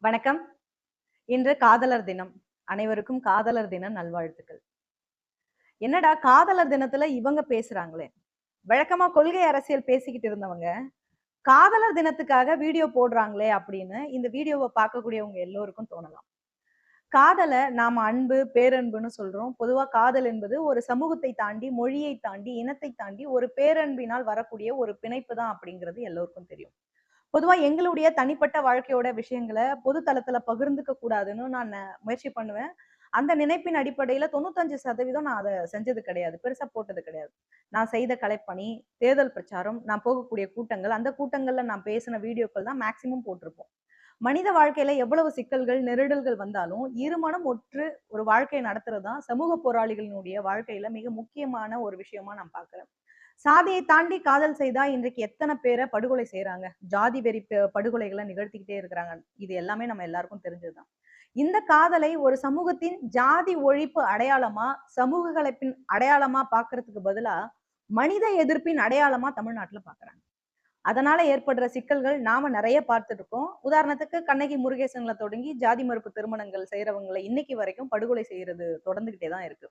வணக்கம். இன்று காதலர் தினம். அனைவருக்கும் காதலர் தின நல்வாழ்த்துக்கள். என்னடா காதலர் தினத்துல இவங்க பேசுறாங்களே! வழக்கமா கொள்கை அரசியல் பேசிக்கிட்டு இருந்தவங்க, காதலர் தினத்துக்காக வீடியோ போடுறாங்களே அப்படின்னு இந்த வீடியோவ பார்க்கக்கூடியவங்க எல்லோருக்கும் தோணலாம். காதல நாம அன்பு, பேரன்புன்னு சொல்றோம். பொதுவா காதல் என்பது ஒரு சமூகத்தை தாண்டி, மொழியை தாண்டி, இனத்தை தாண்டி ஒரு பேரன்பினால் வரக்கூடிய ஒரு பிணைப்பு தான் அப்படிங்கிறது எல்லோருக்கும் தெரியும். பொதுவா எங்களுடைய தனிப்பட்ட வாழ்க்கையோட விஷயங்கள பொது தளத்துல பகிர்ந்துக்க கூடாதுன்னு நான் முயற்சி பண்ணுவேன். அந்த நினைப்பின் அடிப்படையில 95% நான் அத செஞ்சது கிடையாது. பெருசா போட்டது கிடையாது. நான் செய்த கலைப்பணி, தேர்தல் பிரச்சாரம், நான் போகக்கூடிய கூட்டங்கள், அந்த கூட்டங்கள்ல நான் பேசின வீடியோக்கள் தான் மேக்ஸிமம் போட்டிருப்போம். மனித வாழ்க்கையில எவ்வளவு சிக்கல்கள், நெருடல்கள் வந்தாலும், இருமனம் ஒற்று ஒரு வாழ்க்கைய நடத்துறது தான் சமூக போராளிகளினுடைய வாழ்க்கையில மிக முக்கியமான ஒரு விஷயமா நான் பார்க்கிறேன். சாதியை தாண்டி காதல் செய்தா இன்றைக்கு எத்தன பேர படுகொலை செய்றாங்க. ஜாதி வெறி படுகொலைகள நிகழ்த்திக்கிட்டே இருக்கிறாங்க. இது எல்லாமே நம்ம எல்லாருக்கும் தெரிஞ்சது தான். இந்த காதலை ஒரு சமூகத்தின் ஜாதி ஒழிப்பு அடையாளமா, சமூக கலைப்பின் அடையாளமா பார்க்கறதுக்கு பதிலா, மனித எதிர்ப்பின் அடையாளமா தமிழ்நாட்டுல பார்க்குறாங்க. அதனால ஏற்படுற சிக்கல்கள் நாம நெறைய பார்த்துட்டு இருக்கோம். உதாரணத்துக்கு கண்ணகி முருகேசன்ல தொடங்கி ஜாதி மறுப்பு திருமணங்கள் செய்றவங்கள இன்னைக்கு வரைக்கும் படுகொலை செய்றது தொடர்ந்துகிட்டே தான் இருக்கு.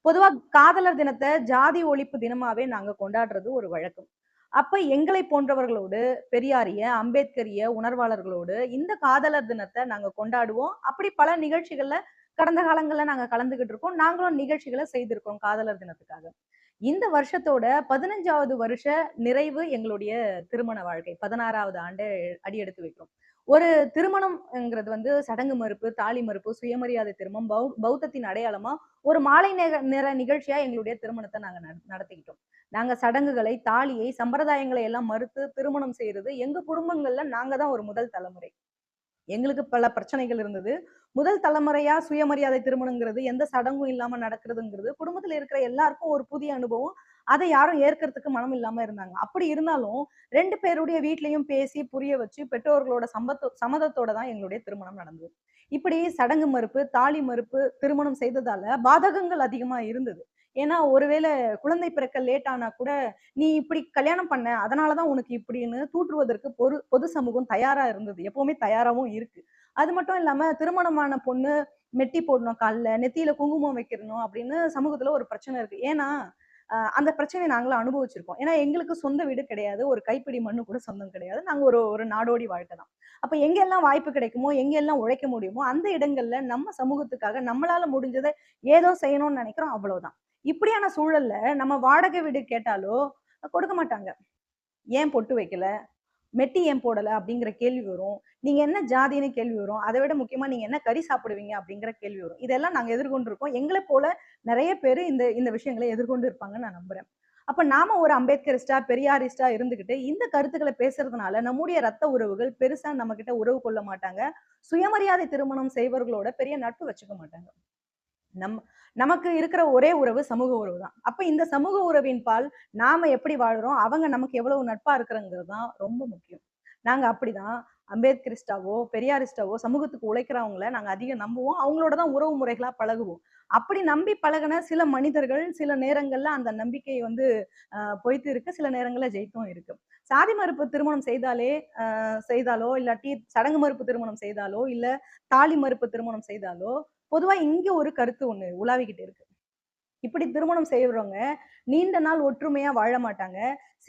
பொதுவா காதலர் தினத்த ஜாதி ஒழிப்பு தினமாவே நாங்க கொண்டாடுறது ஒரு வழக்கம். அப்ப எங்களை போன்றவர்களோடு, பெரியாரிய, அம்பேத்கரிய உணர்வாளர்களோடு இந்த காதலர் தினத்த நாங்க கொண்டாடுவோம். அப்படி பல நிகழ்ச்சிகள்ல கடந்த காலங்கள்ல நாங்க கலந்துகிட்டு இருக்கோம். நாங்களும் நிகழ்ச்சிகள செய்திருக்கோம் காதலர் தினத்துக்காக. இந்த வருஷத்தோட 15வது வருஷ நிறைவு எங்களுடைய திருமண வாழ்க்கை. 16வது ஆண்டு அடியெடுத்து வைக்கிறோம். ஒரு திருமணம்ங்கிறது வந்து சடங்கு மறுப்பு, தாலி மறுப்பு, சுயமரியாதை திருமணம், பௌத்தத்தின் அடையாளமா ஒரு மாலை நேர நிகழ்ச்சியா எங்களுடைய திருமணத்த நாங்க நடத்திக்கிட்டோம். நாங்க சடங்குகளை, தாலியை, சம்பிரதாயங்களை எல்லாம் மறுத்து திருமணம் செய்றது எங்க குடும்பங்கள்ல நாங்க தான் ஒரு முதல் தலைமுறை. எங்களுக்கு பல பிரச்சனைகள் இருந்தது. முதல் தலைமுறையா சுயமரியாதை திருமணங்கிறது, எந்த சடங்கும் இல்லாம நடக்கிறதுங்கிறது, குடும்பத்தில இருக்கிற எல்லாருக்கும் ஒரு புதிய அனுபவம். அத யாரும் ஏற்கறதுக்கு மனம் இல்லாம இருந்தாங்க. அப்படி இருந்தாலும் 2 பேருடைய வீட்லயும் பேசி, புரிய வச்சு, பெற்றோர்களோட சம்மதத்தோட தான் எங்களுடைய திருமணம் நடந்தது. இப்படி சடங்கு மறுப்பு, தாலி மறுப்பு, திருமணம் செய்ததால பாதகங்கள் அதிகமா இருந்தது. ஏன்னா, ஒருவேள குழந்தை பிறக்க லேட் ஆனா கூட, "நீ இப்படி கல்யாணம் பண்ண, அதனால தான் உனக்கு இப்படின்னு" தூற்றுவதற்கு பொது சமூகம் தயாரா இருந்தது. எப்பவுமே தயாராவும் இருக்கு. அது மட்டும் இல்லாம திருமணமான பொண்ணு மெட்டி போடணும் கால்ல, நெத்தியில குங்குமம் வைக்கணும் அப்படின்னு சமூகத்துல ஒரு பிரச்சனை இருக்கு. ஏன்னா, அந்த பிரச்சனைய நாங்களும் அனுபவிச்சிருக்கோம். ஏன்னா எங்களுக்கு சொந்த வீடு கிடையாது. ஒரு கைப்பிடி மண்ணு கூட சொந்தம் கிடையாது. நாங்க ஒரு ஒரு நாடோடி வாழ்க்கை தான். அப்ப எங்கெல்லாம் வாய்ப்பு கிடைக்குமோ, எங்கெல்லாம் உழைக்க முடியுமோ, அந்த இடங்கள்ல நம்ம சமூகத்துக்காக நம்மளால முடிஞ்சத ஏதோ செய்யணும்னு நெனைக்கிறோம் அவ்வளவுதான். இப்படியான சூழல்ல நம்ம வாடகை வீடு கேட்டாலோ கொடுக்க மாட்டாங்க. "ஏன் பொட்டு வைக்கல? மெட்டி ஏன் போடல?" அப்படிங்கிற கேள்வி வரும். "நீங்க என்ன ஜாதின்னு?" கேள்வி வரும். அத விட முக்கியமா, "நீங்க என்ன கறி சாப்பிடுவீங்க?" அப்படிங்கிற கேள்வி வரும். இதெல்லாம் நாங்க எதிர்கொண்டிருக்கோம். எங்கள போல நெறைய பேரு இந்த இந்த விஷயங்கள எதிர்கொண்டு இருப்பாங்கன்னு நான் நம்புறேன். அப்ப நாம ஒரு அம்பேத்கரிஸ்ட்டா, பெரியாரிஸ்ட்டா இருந்துகிட்டு, இந்த கருத்துக்கள பேசுறதுனால நம்முடைய ரத்த உறவுகள் பெருசா நம்மகிட்ட உறவு கொள்ள மாட்டாங்க. சுயமரியாதை திருமணம் செய்பவர்களோட பெரிய நட்பு வச்சுக்க மாட்டாங்க. நம் நமக்கு இருக்கிற ஒரே உறவு சமூக உறவு தான். அப்ப இந்த சமூக உறவின் பால் நாம எப்படி வாழுறோம், அவங்க நமக்கு எவ்வளவு நட்பா இருக்கிறங்கிறது தான் ரொம்ப முக்கியம். நாங்க அப்படிதான் அம்பேத்கரிஸ்டாவோ, பெரியாரிஸ்டாவோ சமூகத்துக்கு உழைக்கிறவங்கள நாங்க அதிகம் நம்புவோம். அவங்களோட தான் உறவு முறைகளா பழகுவோம். அப்படி நம்பி பழகுன சில மனிதர்கள் சில நேரங்கள்ல அந்த நம்பிக்கை வந்து பொய்த்து இருக்கு. சில நேரங்கள்ல ஜெயித்தும் இருக்கு. சாதி மறுப்பு திருமணம் செய்தாலோ, இல்லாட்டி சடங்கு மறுப்பு திருமணம் செய்தாலோ, இல்ல தாலி மறுப்பு திருமணம் செய்தாலோ, பொதுவா இங்க ஒரு கருத்து ஒண்ணு உலாவிக்கிட்டு இருக்கு. இப்படி திருமணம் செய்றவங்க நீண்ட நாள் ஒற்றுமையா வாழ மாட்டாங்க.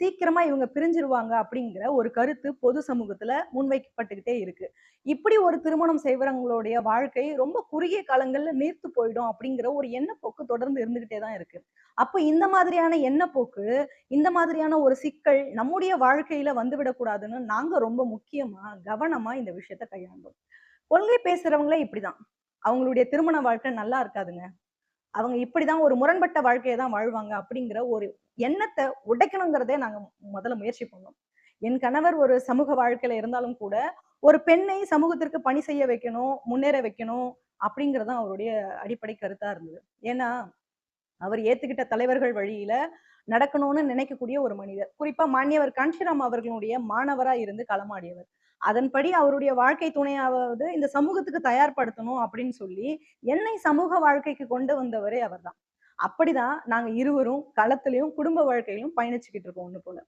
சீக்கிரமா இவங்க பிரிஞ்சிருவாங்க அப்படிங்கிற ஒரு கருத்து பொது சமூகத்துல முன்வைக்கப்பட்டுக்கிட்டே இருக்கு. இப்படி ஒரு திருமணம் செய்றவங்களுடைய வாழ்க்கை ரொம்ப குறுகிய காலங்கள்ல நீர்த்து போயிடும் அப்படிங்கிற ஒரு எண்ணப்போக்கு தொடர்ந்து இருந்துகிட்டே தான் இருக்கு. அப்ப இந்த மாதிரியான எண்ணப்போக்கு, இந்த மாதிரியான ஒரு சிக்கல் நம்முடைய வாழ்க்கையில வந்துவிடக் கூடாதுன்னு நாங்க ரொம்ப முக்கியமா, கவனமா இந்த விஷயத்த கையாண்டோம். கொள்கை பேசுறவங்களே இப்படிதான். அவங்களுடைய திருமண வாழ்க்கை நல்லா இருக்காதுங்க. அவங்க இப்படிதான் ஒரு முரண்பட்ட வாழ்க்கைய தான் வாழ்வாங்க அப்படிங்கிற ஒரு எண்ணத்த உடைக்கணுங்கிறதே நாங்க முதல்ல முயற்சி பண்ணோம். என் கணவர் ஒரு சமூக வாழ்க்கையில இருந்தாலும் கூட, ஒரு பெண்ணை சமூகத்திற்கு பணி செய்ய வைக்கணும், முன்னேற வைக்கணும் அப்படிங்கிறது தான் அவருடைய அடிப்படை கருத்தா இருந்தது. ஏன்னா, அவர் ஏத்துக்கிட்ட தலைவர்கள் வழியில நடக்கணும்னு நினைக்கக்கூடிய ஒரு மனிதர். குறிப்பா மாண்யவர் காஞ்சிராம் அவர்களுடைய மாணவரா இருந்து களமாடியவர். அதன்படி அவருடைய வாழ்க்கை துணையாவது இந்த சமூகத்துக்கு தயார்படுத்தணும் அப்படின்னு சொல்லி, என்னை சமூக வாழ்க்கைக்கு கொண்டு வந்தவரே அவர்தான். அப்படிதான் நாங்க இருவரும் களத்திலயும், குடும்ப வாழ்க்கையிலும் பயணிச்சுக்கிட்டு இருக்கோம் ஒண்ணு போல.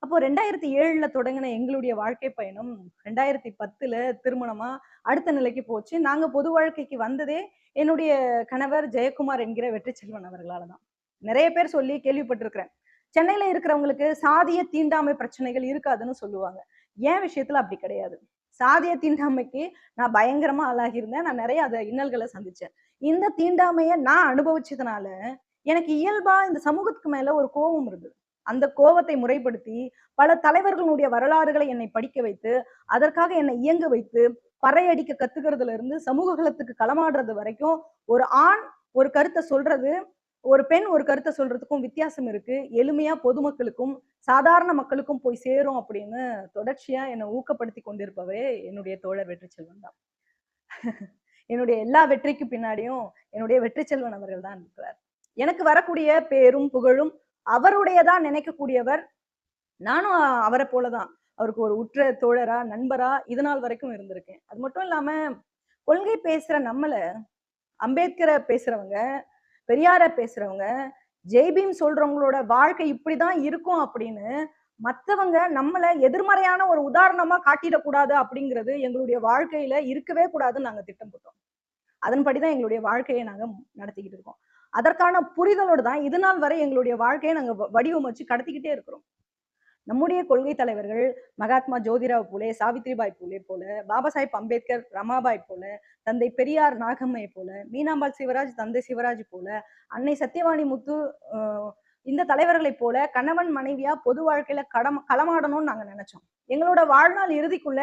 அப்போ 2007ல தொடங்கின எங்களுடைய வாழ்க்கை பயணம் 2010ல திருமணமா அடுத்த நிலைக்கு போச்சு. நாங்க பொது வாழ்க்கைக்கு வந்ததே என்னுடைய கணவர் ஜெயக்குமார் என்கிற வெற்றி செல்வன் அவர்களால தான். நிறைய பேர் சொல்லி கேள்விப்பட்டிருக்கிறேன். சென்னையில இருக்கிறவங்களுக்கு சாதிய தீண்டாமை பிரச்சனைகள் இருக்காதுன்னு சொல்லுவாங்க. என் விஷயத்துல அப்படி கிடையாது. சாதிய தீண்டாமைக்கு நான் பயங்கரமா ஆளாகியிருந்தேன். நான் நிறைய அத இன்னல்கள சந்திச்சேன். இந்த தீண்டாமைய நான் அனுபவிச்சதுனால, எனக்கு இயல்பா இந்த சமூகத்துக்கு மேல ஒரு கோவம் இருந்தது. அந்த கோவத்தை முறைப்படுத்தி, பல தலைவர்களுடைய வரலாறுகளை என்னை படிக்க வைத்து, அதற்காக என்னை இயங்க வைத்து, பறையடிக்க கத்துக்கிறதுல இருந்து சமூக களத்துக்கு களமாடுறது வரைக்கும், ஒரு ஆண் ஒரு கருத்த சொல்றது, ஒரு பெண் ஒரு கருத்த சொல்றதுக்கும் வித்தியாசம் இருக்கு. எளிமையா பொதுமக்களுக்கும், சாதாரண மக்களுக்கும் போய் சேரும் அப்படின்னு தொடர்ச்சியா என்ன ஊக்கப்படுத்திக் கொண்டிருப்பவரே என்னுடைய தோழர் வெற்றி செல்வன் தான். என்னுடைய எல்லா வெற்றிக்கு பின்னாடியும் என்னுடைய வெற்றி செல்வன் அவர்கள் தான் இருக்கிறார். எனக்கு வரக்கூடிய பேரும் புகழும் அவருடையதா நினைக்கக்கூடியவர். நானும் அவரை போலதான். அவருக்கு ஒரு உற்ற தோழரா, நண்பரா இது நாள் வரைக்கும் இருந்திருக்கேன். அது மட்டும் இல்லாம கொள்கை பேசுற நம்மள, அம்பேத்கரை பேசுறவங்க, பெரியார பேசுறவங்க, ஜெய்பீம் சொல்றவங்களோட வாழ்க்கை இப்படிதான் இருக்கும் அப்படின்னு மத்தவங்க நம்மள எதிர்மறையான ஒரு உதாரணமா காட்டிடக்கூடாது அப்படிங்கிறது எங்களுடைய வாழ்க்கையில இருக்கவே கூடாதுன்னு நாங்க திட்டம் போட்டோம். அதன்படிதான் எங்களுடைய வாழ்க்கையை நாங்க நடத்திக்கிட்டு இருக்கோம். அதற்கான புரிதலோடு தான் இது நாள் வரை எங்களுடைய வாழ்க்கையை நாங்க வடிவமைச்சு கடத்திக்கிட்டே இருக்கிறோம். நம்முடைய கொள்கை தலைவர்கள் மகாத்மா ஜோதிராவ் பூலே, சாவித்ரிபாய் பூலே போல, பாபா சாஹிப் அம்பேத்கர், ரமாபாய் போல, தந்தை பெரியார் நாகம்மை போல, மீனாம்பாள் சிவராஜ், தந்தை சிவராஜ் போல, அன்னை சத்தியவாணி முத்து, இந்த தலைவர்களை போல கணவன் மனைவியா பொது வாழ்க்கையில களமாடணும்னு நாங்க நினைச்சோம். எங்களோட வாழ்நாள் இறுதிக்குள்ள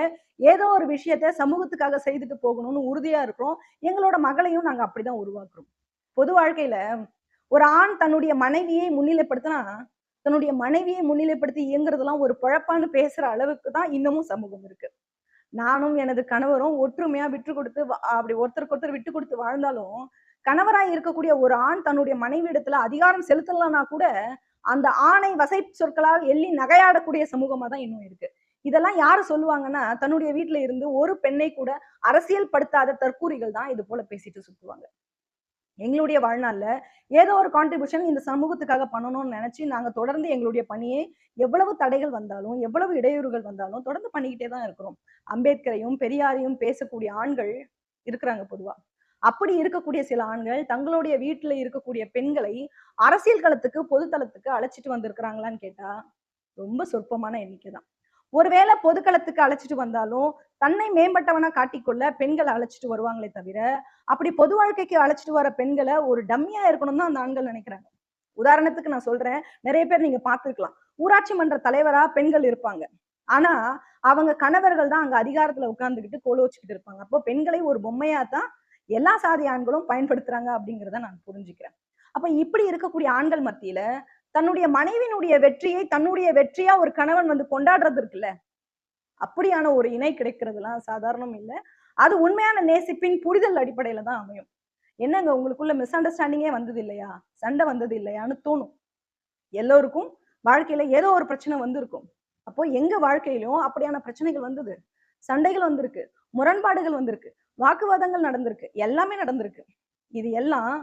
ஏதோ ஒரு விஷயத்த சமூகத்துக்காக செய்துட்டு போகணும்னு உறுதியா இருக்கிறோம். எங்களோட மகளையும் நாங்க அப்படிதான் உருவாக்குறோம். பொது வாழ்க்கையில ஒரு ஆண் தன்னுடைய மனைவியை முன்னிலைப்படுத்தினா, தன்னுடைய மனைவியை முன்னிலைப்படுத்தி இயங்குறதெல்லாம் ஒரு பொழப்பான்னு பேசுற அளவுக்கு தான் இன்னமும் சமூகம் இருக்கு. நானும் எனது கணவரும் ஒற்றுமையா விட்டு கொடுத்து அப்படி ஒருத்தருக்கு ஒருத்தர் விட்டு கொடுத்து வாழ்ந்தாலும், கணவராய் இருக்கக்கூடிய ஒரு ஆண் தன்னுடைய மனைவி இடத்துல அதிகாரம் செலுத்தலனா கூட, அந்த ஆணை வசை சொற்களால் எள்ளி நகையாடக்கூடிய சமூகமா தான் இன்னும் இருக்கு. இதெல்லாம் யாரு சொல்லுவாங்கன்னா, தன்னுடைய வீட்டுல இருந்து ஒரு பெண்ணை கூட அரசியல் படுத்தாத தற்கூரிகள் தான் இது போல பேசிட்டு சுத்துவாங்க. எங்களுடைய வாழ்நாள்ல ஏதோ ஒரு கான்ட்ரிபியூஷன் இந்த சமூகத்துக்காக பண்ணணும்னு நினைச்சு நாங்க தொடர்ந்து எங்களுடைய பணியை எவ்வளவு தடைகள் வந்தாலும், எவ்வளவு இடையூறுகள் வந்தாலும் தொடர்ந்து பண்ணிக்கிட்டே தான் இருக்கிறோம். அம்பேத்கரையும் பெரியாரையும் பேசக்கூடிய ஆண்கள் இருக்கிறாங்க பொதுவா. அப்படி இருக்கக்கூடிய சில ஆண்கள் தங்களுடைய வீட்டுல இருக்கக்கூடிய பெண்களை அரசியல் களத்துக்கு, பொதுத்தளத்துக்கு அழைச்சிட்டு வந்திருக்கிறாங்களான்னு கேட்டா ரொம்ப சொற்பமான எண்ணிக்கை தான். ஒருவேளை பொதுக்களத்துக்கு அழைச்சிட்டு வந்தாலும் தன்னை மேம்பட்டவனா காட்டிக்கொள்ள பெண்களை அழைச்சிட்டு வருவாங்களே தவிர, அப்படி பொது வாழ்க்கைக்கு அழைச்சிட்டு வர பெண்களை ஒரு டம்மியா இருக்கணும் தான் அந்த ஆண்கள் நினைக்கிறாங்க. உதாரணத்துக்கு நான் சொல்றேன், நிறைய பேர் நீங்க பார்த்திருக்கலாம். ஊராட்சி மன்ற தலைவரா பெண்கள் இருப்பாங்க. ஆனா அவங்க கணவர்கள் தான் அங்க அதிகாரத்துல உட்கார்ந்துகிட்டு கோல வச்சுக்கிட்டு இருப்பாங்க. அப்போ பெண்களை ஒரு பொம்மையா தான் எல்லா சாதி ஆண்களும் பயன்படுத்துறாங்க அப்படிங்கிறத நான் புரிஞ்சுக்கிறேன். அப்ப இப்படி இருக்கக்கூடிய ஆண்கள் மத்தியில தன்னுடைய மனைவியினுடைய வெற்றியை தன்னுடைய வெற்றியா ஒரு கணவன் வந்து கொண்டாடுறது இருக்குல்ல, அப்படியான ஒரு இணை கிடைக்கிறதுலாம் சாதாரணம் இல்ல. அது உண்மையான நேசிப்பின் புரிதல் அடிப்படையில தான் அமையும். என்னங்க உங்களுக்குள்ள மிஸ் அண்டர்ஸ்டாண்டிங்கே வந்தது இல்லையா? சண்டை வந்தது இல்லையான்னு தோணும். எல்லோருக்கும் வாழ்க்கையில ஏதோ ஒரு பிரச்சனை வந்திருக்கும். அப்போ எங்க வாழ்க்கையிலும் அப்படியான பிரச்சனைகள் வந்தது. சண்டைகள் வந்திருக்கு, முரண்பாடுகள் வந்திருக்கு, வாக்குவாதங்கள் நடந்திருக்கு, எல்லாமே நடந்திருக்கு. இது எல்லாம்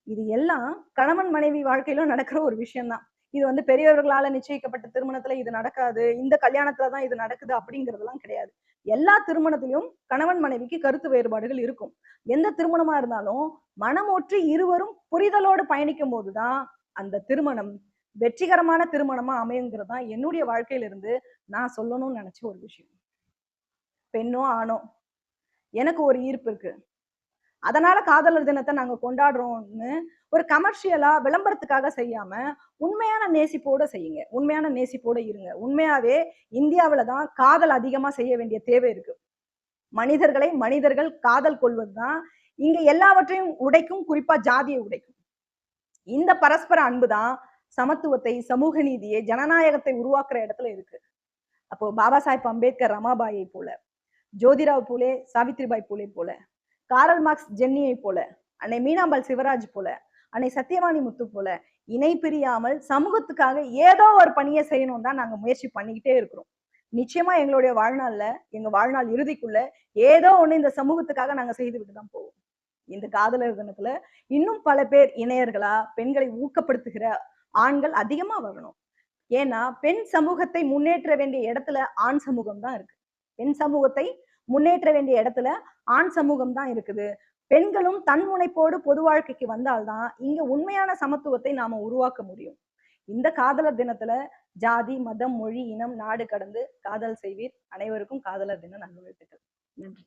இது எல்லாம் கணவன் மனைவி வாழ்க்கையிலும் நடக்கிற ஒரு விஷயம் தான். இது வந்து பெரியவர்களால நிச்சயிக்கப்பட்ட திருமணத்துல இது நடக்காது, இந்த கல்யாணத்துலதான் இது நடக்குது அப்படிங்கிறதெல்லாம் கிடையாது. எல்லா திருமணத்திலும் கணவன் மனைவிக்கு கருத்து வேறுபாடுகள் இருக்கும். எந்த திருமணமா இருந்தாலும் மனமொற்றி இருவரும் புரிதலோடு பயணிக்கும் போதுதான் அந்த திருமணம் வெற்றிகரமான திருமணமா அமையுங்கிறது தான் என்னுடைய வாழ்க்கையில இருந்து நான் சொல்லணும்னு நினைச்ச ஒரு விஷயம். பெண்ணோ ஆணோ எனக்கு ஒரு ஈர்ப்பு இருக்கு, அதனால காதலர் தினத்தை நாங்க கொண்டாடுறோம்னு ஒரு கமர்ஷியலா விளம்பரத்துக்காக செய்யாம உண்மையான நேசிப்போட செய்யுங்க, உண்மையான நேசிப்போட இருங்க. உண்மையாவே இந்தியாவில தான் காதல் அதிகமா செய்ய வேண்டிய தேவை இருக்கு. மனிதர்களை மனிதர்கள் காதல் கொள்வதுதான் இங்க எல்லாவற்றையும் உடைக்கும், குறிப்பா ஜாதியை உடைக்கும். இந்த பரஸ்பர அன்புதான் சமத்துவத்தை, சமூக நீதியை, ஜனநாயகத்தை உருவாக்குற இடத்துல இருக்கு. அப்போ பாபா சாஹிப் அம்பேத்கர் ரமாபாயை போல, ஜோதிராவ் பூலே சாவித்ரிபாய் பூலே போல, காரல் மார்க்ஸ் ஜென்னியை போல, அன்னை மீனாம்பாள் சிவராஜ் போல, அன்னை சத்தியவாணி முத்து போல இணை பிரியாமல் சமூகத்துக்காக ஏதோ ஒரு பணியை செய்யணும் தான் நாங்க முயற்சி பண்ணிக்கிட்டே இருக்கிறோம். நிச்சயமா எங்களுடைய வாழ்நாள்ல, எங்க வாழ்நாள் இறுதிக்குள்ள ஏதோ ஒண்ணு இந்த சமூகத்துக்காக நாங்க செய்துவிட்டு தான் போவோம். இந்த காதலர் தினத்துல இன்னும் பல பேர் இணையர்களா பெண்களை ஊக்கப்படுத்துகிற ஆண்கள் அதிகமா வரணும். ஏன்னா பெண் சமூகத்தை முன்னேற்ற வேண்டிய இடத்துல ஆண் சமூகம் தான் இருக்கு. பெண் சமூகத்தை முன்னேற்ற வேண்டிய இடத்துல ஆண் சமூகம் தான் இருக்குது. பெண்களும் தன்முனைப்போடு பொது வாழ்க்கைக்கு வந்தால்தான் இங்க உண்மையான சமத்துவத்தை நாம உருவாக்க முடியும். இந்த காதலர் தினத்துல ஜாதி, மதம், மொழி, இனம், நாடு கடந்து காதல் செய்வீர். அனைவருக்கும் காதலர் தின நல்வாழ்த்துக்கள். நன்றி.